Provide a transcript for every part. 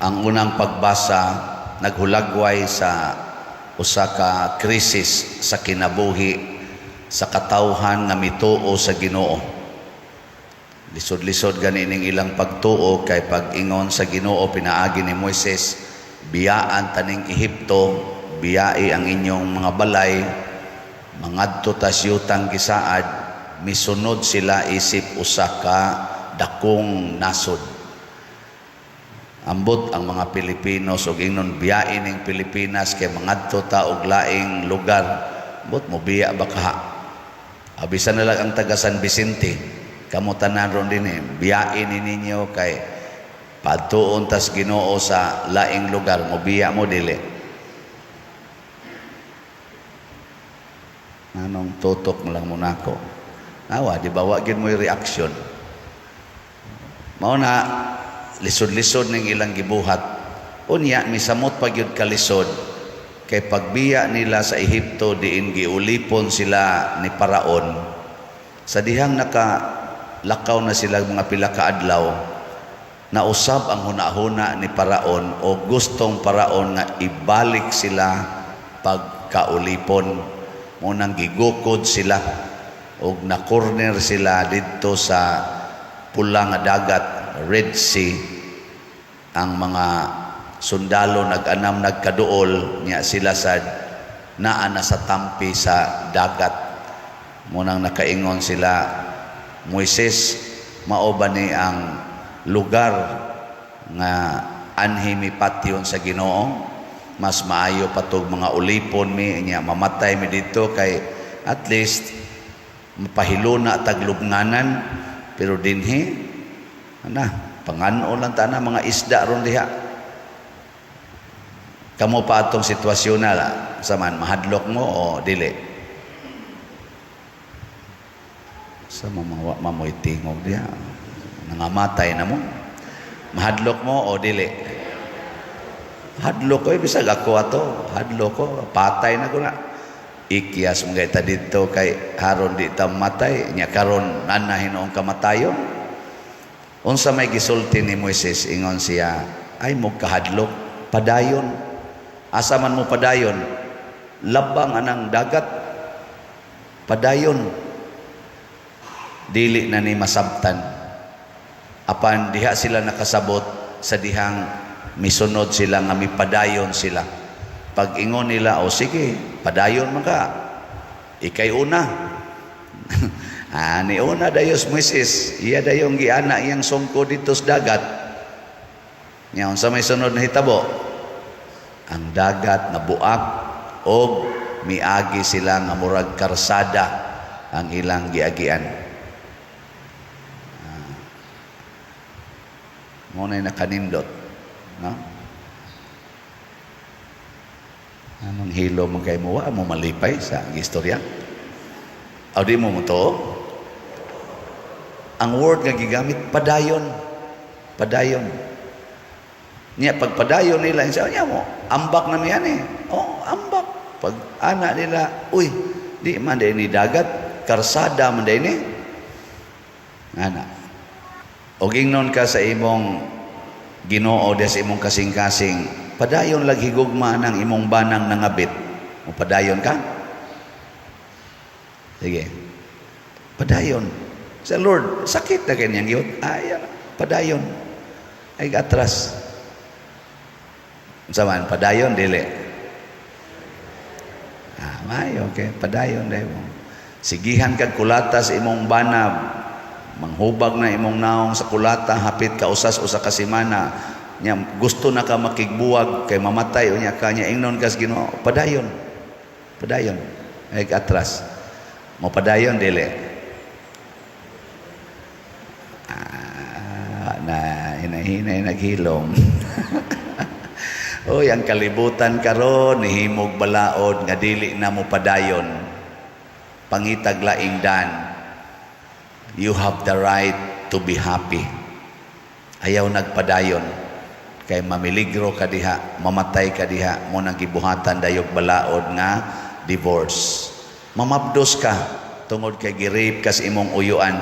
Ang unang pagbasa naghulagway sa usa ka krisis sa kinabuhi sa katawhan nga mituo sa Ginoo. Lisod-lisod ganining ilang pagtuo kay pag-ingon sa Ginoo pinaagi ni Moises, biyaan taning Ehipto, biyai ang inyong mga balay, mangadto ta siyutang gisaad, misunod sila isip usa ka dakong nasod. Ambot ang mga Pilipinos ug ingnon biyain ning Pilipinas kay mangadto ta og laing lugar. Ambot mo biya ba ka? Abisan na lang ang taga San Vicente, kamo tanan ron din biyain ninyo kay padtuon tas Ginoo sa laing lugar, mo biya mo dili. Anong tutok mo lang muna ko? Nawa, di ba wagin mo yung reaction? Mao na lisod-lisod ning ilang gibuhat. Unya misamot pag yun kalisod kay pagbiya nila sa Ehipto diin giulipon sila ni Paraon. Sa dihang nakalakaw na sila mga pila ka adlaw, nausab ang hunahuna ni Paraon o gustong Paraon nga ibalik sila pagkaulipon. Munang gigukod sila o na-corner sila dito sa pula nga dagat, Red Sea. Ang mga sundalo nag-anam nagkaduol niya sila sa naa na sa tampi sa dagat. Munang nakaingon sila, Moises, mao ba ni ang lugar nga anhi mi patyon sa Ginoo? Mas maayo pa tog mga ulipon mi niya mamatay mi dito kay at least mapahiluna taglubnganan, pero dinhi panganon lang ta na mga isda ron diha. Kamo pa atong sitwasyon na saman mahadlok mo o dili? Sa mamoy tingog diha nangamatay na mo, mahadlok mo o dili? Hadlok ko, bisag ako ato, hadlok ko, patay na ko na. Ikyas mo ta dito kay haron di ta matay, nya karon nanahin noong kamatayon. Unsa may gisulti ni Moises, ingon siya, ay mo kahadlok, padayon. Asa man mo padayon? Labang anang dagat, padayon. Dili na ni masabtan. Apan diha sila nakasabot sa dihang misunod sila nga mipadayon sila. Pag ingon nila, o sige, padayon man ka. Ikay una. Ni una dayos Moises, iya dayong giana iyang sungko dito sa dagat. Ngayon sa may sunod na hitabo, ang dagat na buak o miagi sila nga murag karsada ang ilang giagian. Muna nakanindot. No? Anong hilo mo kay mo? Mo malipay sa istorya? O di mo to? Ang word nga gigamit, padayon. Padayon. Niya, pag padayon nila, niya mo, ambak na yan eh. Oh, ambak. Pag anak nila, uy, di man din ni dagat, karsada man din eh. Anak. O gingnon ka sa imong Ginoo des imong kasing-kasing, padayon lagi higugma ng imong banang nangabit. O padayon ka? Sige. Padayon. Sa Lord, sakit na kanyang yun. Ay, padayon. Ay, atras. Saman, padayon, dili. May, okay. Padayon, dahil mo. Sigihan kag kulatas imong banab. Manghubag na imong naong sa kulata, hapit ka usas usa ka semana. Nya gusto na ka makigbuwag kay mamatay unya ka nya ingnon kas Ginoo. Padayon. Padayon. Ay atras. Mo padayon dili. Na hinahinay naghilom. Oy, ang kalibutan karon nihimog balaod nga dili na mo padayon. Pangitag laing dan. You have the right to be happy. Ayaw nagpadayon. Kay mamiligro ka diha, mamatay ka diha, mo nang gibuhatan dayog balaod nga divorce. Mamabdos ka tungod kay gi-rape ka sa imong uyuan.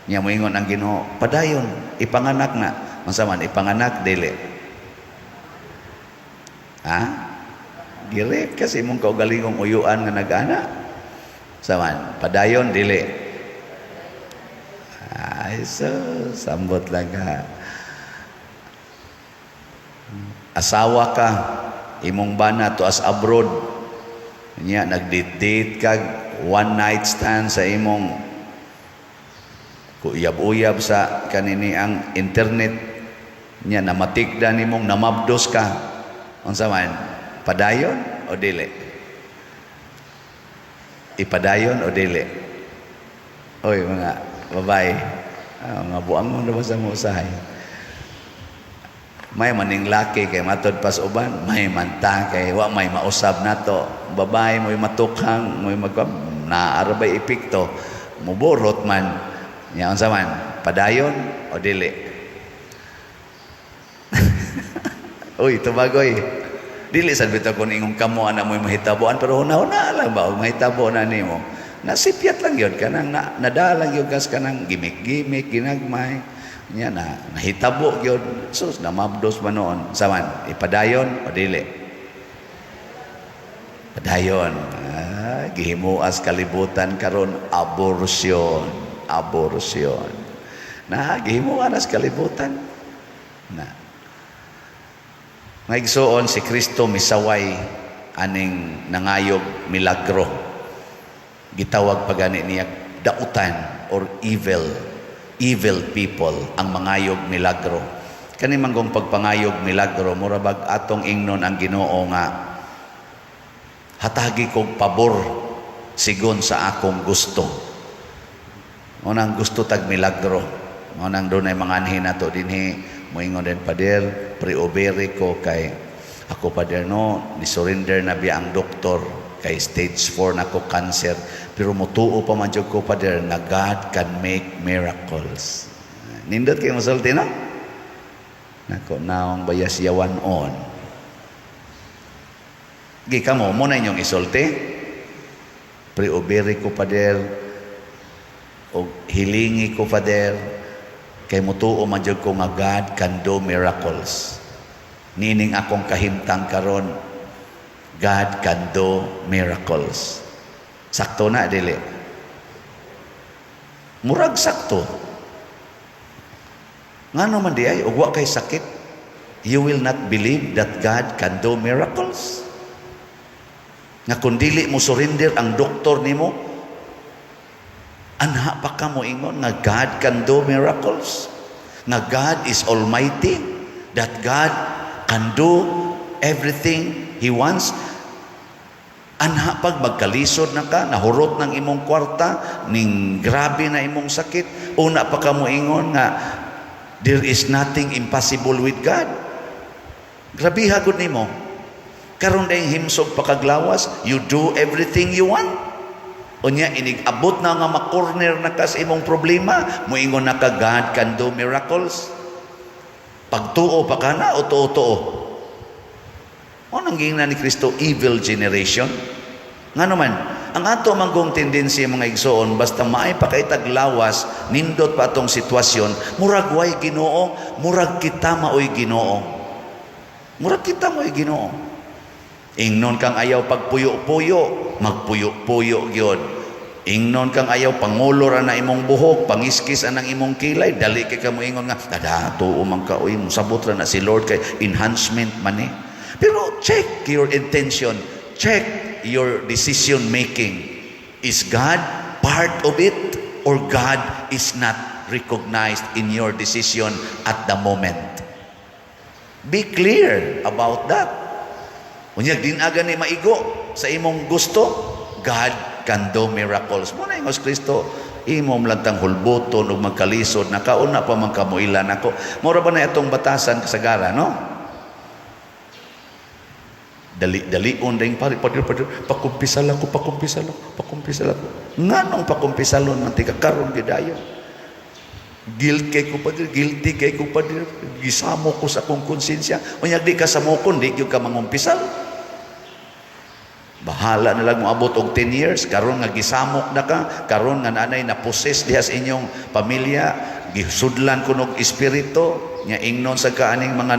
Nya moingon ang Ginoo, padayon, ipanganak na. Mansa man ipanganak dili. Ha? Girip kasi imong kaugalingong uyuan nga nag-ana. Saman, padayon dili. Ay, so, sambot lang ka. Asawa ka, imong bana to as abroad. Nya nagdate-date ka, one night stand sa imong kuyab-uyab sa kanini ang internet. Nya namatikdan imong namabdos ka. Unsa man, padayon o dili? Ipadayon o dili? Oy mga babae, mga buang mo na sa musahay. May maning laki kay matod pas uban, may manta kay wa may mausab nato. Babae mo'y matukhang, mo'y naarabay epekto, muborot man. Nya unsa man, padayon o dili? Uy, tubagoy. Dili sad bitaw kun ingong kamo ana mo'y mahitaboan pero una-una lang ba mahitabo na nimo. Nasipyat lang yun kanang nadalang yun kas kanang gimik-gimik ginagmay. Nya nahitabo yun. Sus namabdos man noon. Saman, ipadayon o dili? Padayon. Gihimuas kalibutan karon abortion. Abortion. Gihimuan as kalibutan. Ngaigsoon si Kristo misaway aning nangayog milagro. Gitawag pa gani niya dautan or evil people ang mangayog milagro. Kani manggong pagpangayog milagro murabag atong ingnon ang Ginoo nga hatagi kog pabor sigon sa akong gusto. Unang gusto tag milagro. Unang dunay mga anhin nato dinhi moingon din pader pre-ovary ko kay ako pader no ni surrender na biya ang doktor kay stage 4 na ko cancer pero mutuo pa man jud ko pader na God can make miracles. Nindot kay masulti no? Nako naong bayas yawan on. Gi kamo mo na inyong isulti. Pre-ovary ko pader o hilingi ko pader kay mutuo man jud ko nga God can do miracles. Nining akong kahimtang karon God can do miracles. Sakto na dili? Murag sakto. Ngano man di ay ug wa kay sakit, you will not believe that God can do miracles. Nga kung dili mo surrender ang doktor nimo, anha pa ka mo ingon nga God can do miracles. Nga God is almighty, that God can do everything He wants. Anha pag magkalisod na ka, nahurot ng imong kwarta, ning grabe na imong sakit, una pa ka mo ingon nga there is nothing impossible with God. Grabe hagod nimo. Karon dayong himsog pakaglawas, you do everything you want. Unya inig-abot na nga makorner na kas imong problema, moingon na ka God can do miracles. Pagtuo pa ka na o tuo-tuo. O nangging na ni Kristo evil generation. Nga naman, ang ato manggong tendency mga igsoon, basta maay pa kay taglawas, nindot pa atong sitwasyon, murag way Ginoo, murag kita maoy Ginoo. Murag kita maoy Ginoo. Ingnon kang ayaw pagpuyo-puyo, magpuyo-puyo gyud. Ingnon kang ayaw pangulor na imong buhok, pangiskis anang imong kilay, dali kay kamo ingon nga dato umang ka uy sabot ra na si Lord kay enhancement man eh. Pero check your intention, check your decision making. Is God part of it or God is not recognized in your decision at the moment? Be clear about that. Unyag din aga ni maigo sa imong gusto, God can do miracles. Muna yung Kristo, imong lantang hulbuton ug magkalisod na kauna pa man kamuilan ako. Mura ba na itong batasan kasagara, no? Dali-dalion ring pari pakumpisal ako. Nganong pakumpisalon man tika karon gidayon. Guilty kay ko padir, gisamo ko sa akong konsensya. Unyag di ka samokon, di gyud ka mangumpisal. Bahala na lang mo abot og 10 years, karon nga gisamok na ka, karon nga nanay na possess diha sa inyong pamilya, gisudlan kunog espiritu, nya ingnon sa kaaning mga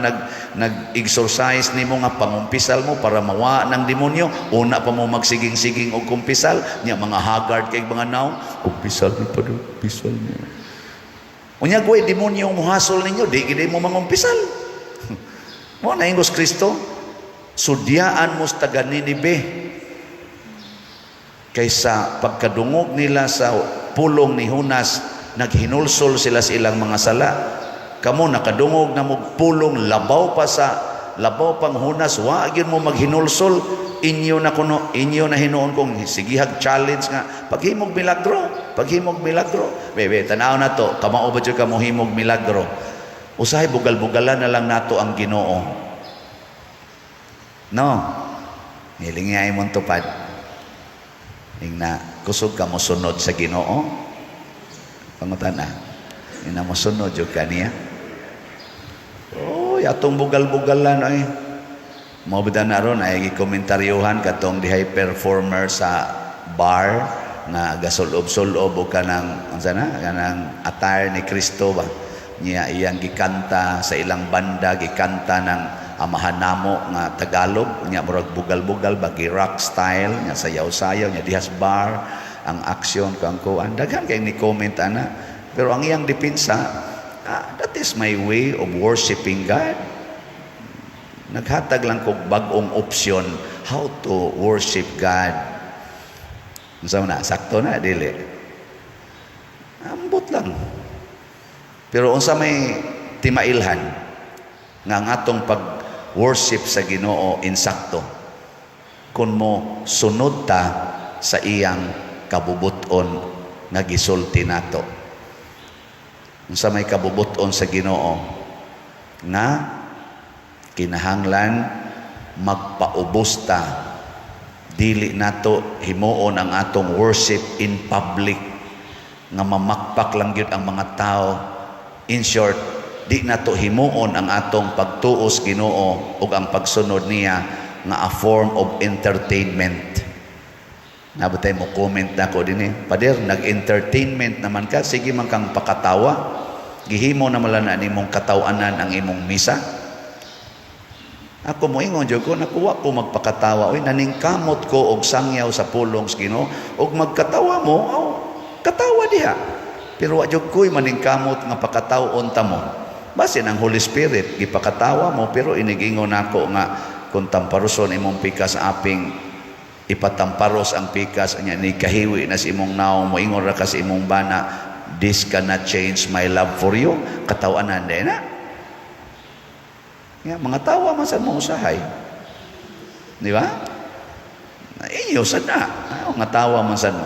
nag-exercise nimo nga pangumpisal mo para mawa ng demonyo, una pa mo magsiging-siging og kumpisal, nya mga haggard kay mga naong, kumpisal ni pa do, pisal mo. Unya goy demonyo mo hasol ninyo, di gid mo mangumpisal. Mo na ingos Kristo, sudyaan mo sa taga Ninibe kaysa pagkadungog nila sa pulong ni Hunas, naghinulsol sila sa ilang mga sala. Kamo nakadungog na mo pulong, labaw pang Hunas, wa gyud mo maghinulsol. Inyo na hinuon kong sigihag challenge nga paghimog milagro. Bebe, tanaw na to, kamao ba jud ka mo himog milagro? Usahay bugal-bugalan na lang nato ang Ginoo. No. Hilingay mong tupad. Na kusog ka mo sunod sa Ginoo. Pangutan na. Ina mo sunod jud kaniya. Oh, atong bugal-bugalan ay. Mao bida na ron ay gikomentaryohan katong di high performer sa bar na gasulob-sulob o kanang kanang attire ni Kristo ba. Niya iyang gikanta sa ilang banda, gikanta ng amahan namo nga Tagalog, nya murag bugal-bugal bagi rock style, nya sayaw-sayaw, nya dihas bar ang aksyon kang kuan. Daghan kay ni comment ana, pero ang iyang depensa, that is my way of worshiping God. Naghatag lang kog bag-ong option how to worship God. Unsa na sakto na dili. Ambot lang. Pero unsa may timailhan nga ang atong pag-worship sa Ginoo insakto kun mo sunod ta sa iyang kabubuton nga gisulti nato. Unsa may kabubuton sa Ginoo nga kinahanglan magpaubos ta, dili nato himuon ang atong worship in public nga mamakpak lang gyud ang mga tao. In short, di nato himuon ang atong pagtuos Ginoo ug ang pagsunod niya nga a form of entertainment. Nabutay mo comment na ko din Pader, nag-entertainment naman ka, sige man kang pakatawa. Gihimo na mala na nimong katawanan ang imong misa. Ako mo ingon jud ko, nakuha ko magpakatawa. Uy, naningkamot ko og sangyaw sa pulong sa Ginoo, og magkatawa mo, katawa diha. Pero wa jud ko'y maningkamot nga pakatawon ta mo. Base ng Holy Spirit gipakatawa mo, pero inigingon nako nga kung tamparoson imong pikas aping ipatamparos ang pikas nya ni kahiwi na si imong naong mo ingon ra ka sa imong bana, this cannot change my love for you. Katawanan din na. Nga, mga tawa man sa mong usahay. Di ba? Inyo sad na. Mga tawa man sa mo.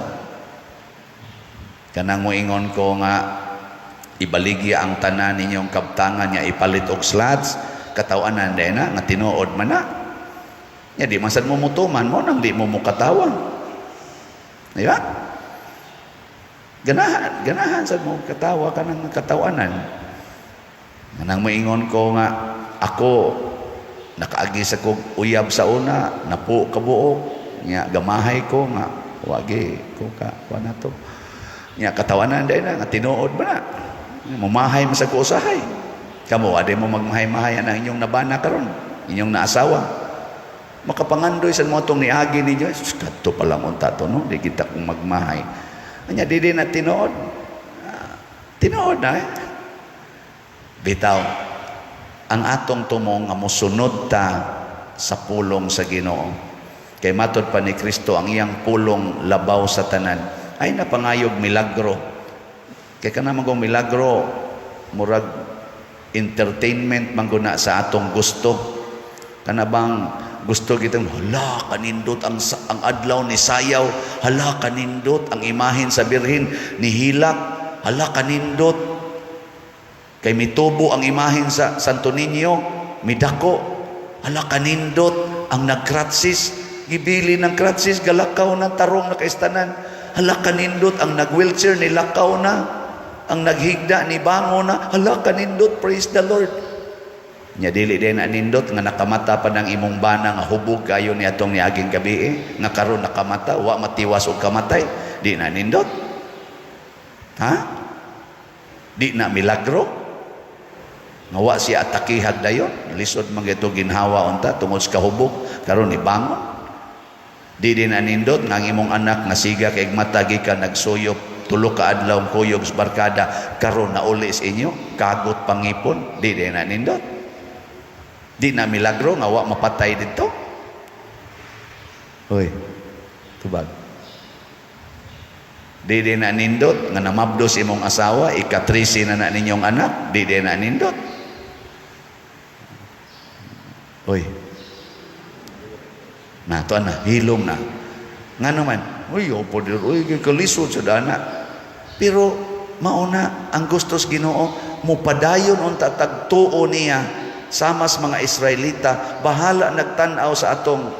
Kanang mo ingon ko nga ibaligya ang tanan ninyong kabtangan niya ipalit og slots, katawanan din na nga tinuod man na. Ya di man sad mo mutuman mo nang di mo mukatawa. Di ba? Ganahan sad mo katawa kanang katawanan. Kanang mo ingon ko nga ako nakaagi sa kog uyab sa una, napo kabuok, nya gamahay ko nga wagi ko ka na to. Nya katawanan day na nga tinuod ba na. Mamahay mo sa kuusahay. Kamo ade mo magmahay-mahay ang inyong nabana karon, inyong naasawa. Makapangandoy sa mo tong niagi ninyo, kadto pa lang unta to no, di kita kung magmahay. Nya di na tinuod. Tinuod na bitaw. Ang atong tumong nga mosunod ta sa pulong sa Ginoo. Kay matod pa ni Kristo ang iyang pulong labaw sa tanan ay napangayog milagro. Kay kanang magong milagro murag entertainment mangguna sa atong gusto. Kanabang gusto kitang hala kanindot ang adlaw ni sayaw, hala kanindot ang imahen sa birhen ni hilak, hala kanindot kay mitubo ang imahen sa Santo Niño, midako, hala kanindot ang nagkratsis, gibili ng kratsis, galakaw ng tarong na kaistanan, hala kanindot ang nag-wheelchair, nilakaw na, ang naghigda, nibango na, hala kanindot, praise the Lord. Nya dili din nindot nga nakamata pa ng imong bana nga hubog kayo ni atong niaging gabi nga karon nakamata wa matiwas og kamatay, di na nindot. Ha? Di na milagro nga wa siya atakihag dayon, lisod man gito ginhawa unta tungod sa kahubog karon ni bangon. Di din na nindot nga ang imong anak nga siga kay mata gikan nagsuyop tulo ka adlaw kuyog sa barkada karon na uli sa inyo kagot pangipon, di din na nindot. Di na milagro nga wa mapatay dito. Hoy, tubag. Di din na nindot nga namabdos imong asawa, ika-13 na ninyong anak, di din na nindot. Hoy. Na to na hilom na. Nga naman, uy, opo dir, uy, kalisod sa dana. Pero mauna ang gustos Ginoo mupadayon unta tagtuo niya sama sa mga Israelita, bahala nagtanaw sa atong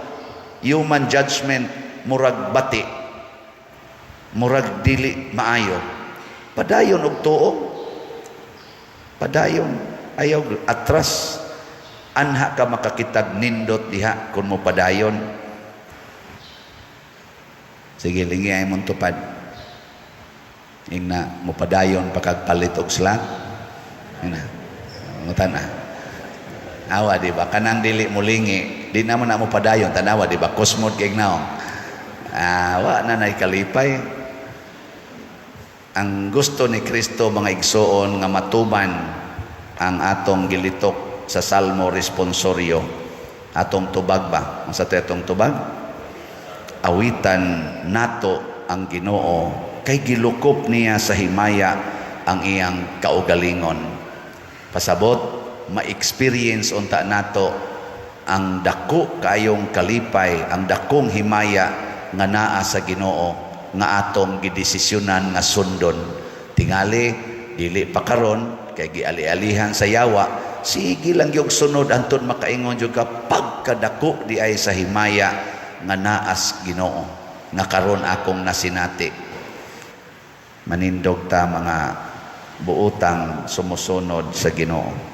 human judgment, murag bati, murag dili maayo. Padayon og tuo. Padayon, ayaw atras. Anha ka makakitag nindot diha kung mo padayon. Sige, lingi ay mong tupad. Ingna, mo padayon pakagpalit og slat. Ingna, ngutan na. Awa, di ba? Kanang dili mulingi, di naman na mo padayon, tanawa, di ba? Kosmod kay naong. Awa na naikalipay. Ang gusto ni Kristo, mga igsoon, nga matuman ang atong gilitok sa Salmo Responsorio. Atong tubag ba? Ang sa tetong tubag? Awitan nato ang Ginoo, kay gilukop niya sa himaya ang iyang kaugalingon. Pasabot, ma-experience unta nato ang dako kayong kalipay, ang dakong himaya nga naa sa Ginoo nga atong gidesisyonan nga sundon. Tingali dili pa karon kay giali-alihan sa yawa, sige lang yung sunod anton makaingon jud ka pagkadako di ay sa himaya nga naas Ginoo nga karon akong nasinati. Manindog ta mga buotang sumusunod sa Ginoo.